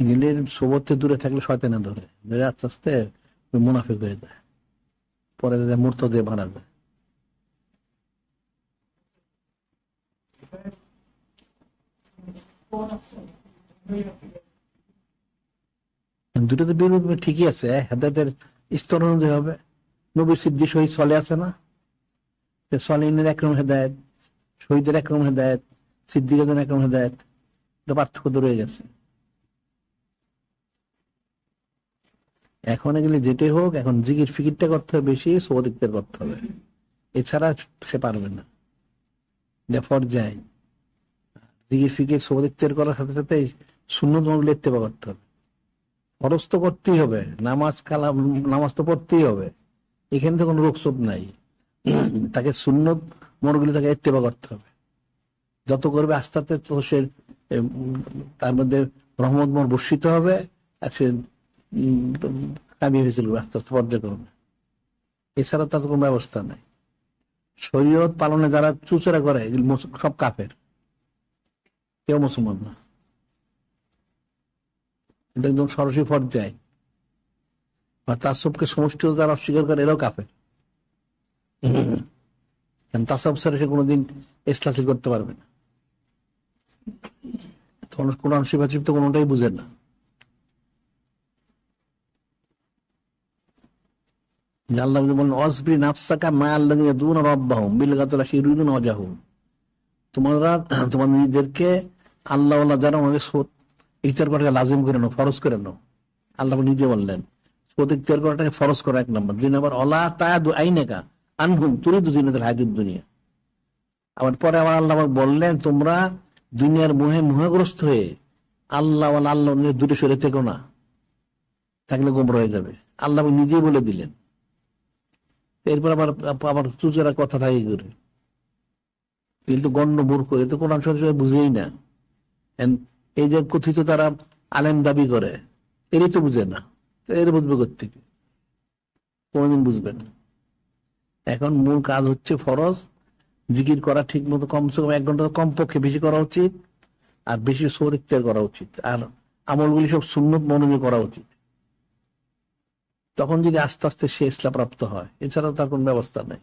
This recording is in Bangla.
দিলের সোবতে দূরে থাকলে শয়তানে ধরে আস্তে আস্তে মুনাফিক হয়ে যায়, পরে মূর্ত দিয়ে মারা যায়। দুটোতে বিরোধ ঠিকই আছে, হেদায়েতের স্তর অনুযায়ী হবে। নবী সিদ্দিক শহীদ চলে আছে না, সলিনের একরকম হেদায়েত, শহীদের একরকম হেদায়েত, সিদ্দিকের একরকম হেদায়েত, পার্থক্য তো রয়ে গেছে। এখন এগুলি যেটাই হোক, এখন জিকির ফিকিরটা করতে হবে বেশি, সৌদিকদের করতে হবে, এছাড়া সে পারবে না। পর্যায়ে জিকির ফিকির সৌদিকদের করার সাথে সাথে সুন্নত মামলা ইত্তেবা করতে হবে। ফরজ তো করতেই হবে, নামাজ কালাম, নামাজ তো পড়তেই হবে, এখানে তো কোনো রোকসোপ নাই। তাকে সুন্নত মনগুলি তাকে ইত্তেবা করতে হবে। যত করবে আস্তে আস্তে তো সে তার মধ্যে রহমত মন বর্ষিত হবে, আর সে কামিয়ে হয়েছিল আস্তে আস্তে পর্যায়ক্রমে। এছাড়া তার কোনো ব্যবস্থা নাই। শরীয়ত পালনে যারা চুচেরা করে সব কাফের, কেউ মুসলমান না। একদম সরাসরি পর্যায়। তাসবকে সমষ্টি যারা অস্বীকার করে এরাও কাফের। তাসব ছাড়া সে কোনোদিন ইসলাম হাসিল করতে পারবে না। কোরআন শিফাচিপ তো কোনোটাই বুঝে না। আল্লাহ বলেন অসবি নাফসাকা মা আল্লাযিনা দুনা রাব্বাহুম বিল গাদলা শিরুন ওয়াজাহুম, তোমরা তোমাদের নিজেদেরকে আল্লাহ ওয়ালা যারা আমাদের ইখতিয়ার করাকে লাজিম করে নাও, ফরজ করে নাও। আল্লাহ নিজে বললেন ইখতিয়ার করাটাকে ফরজ করা 1 নম্বর। 2 নম্বর ওয়ালা তাদু আইনাকা আনহুম তুরিদু জিনাতাল হায়াতুদ দুনিয়া। আবার পরে আবার আল্লাহ বললেন তোমরা দুনিয়ার মোহগ্রস্ত হয়ে আল্লাহ ওয়ালা আল্লাহ দূরে সরে থেকো না, থাকলে গোমরা হয়ে যাবে। আল্লাহ নিজেই বলে দিলেন। এরপর আবার চুচেরা কথা থাকে করে, কিন্তু গণ্য মূর্খ, এ তো কোরআন শরীফ বুঝেই না। এই যে কথিত তারা আলেম দাবি করে, এরই তো বুঝে না, এর বুঝবে কোত্থেকে? কোনদিন বুঝবে না। এখন মূল কাজ হচ্ছে ফরজ জিকির করা, ঠিক মতো কমসে কম 1 ঘন্টা কমপক্ষে বেশি করা উচিত, আর বেশি সূরা ইখতিয়ার করা উচিত, আর আমলগুলি সব সুন্নত মনোযোগ করা উচিত। তখন যদি আস্তে আস্তে সে ইসলাম প্রাপ্ত হয়, এছাড়া তার কোন ব্যবস্থা নেই।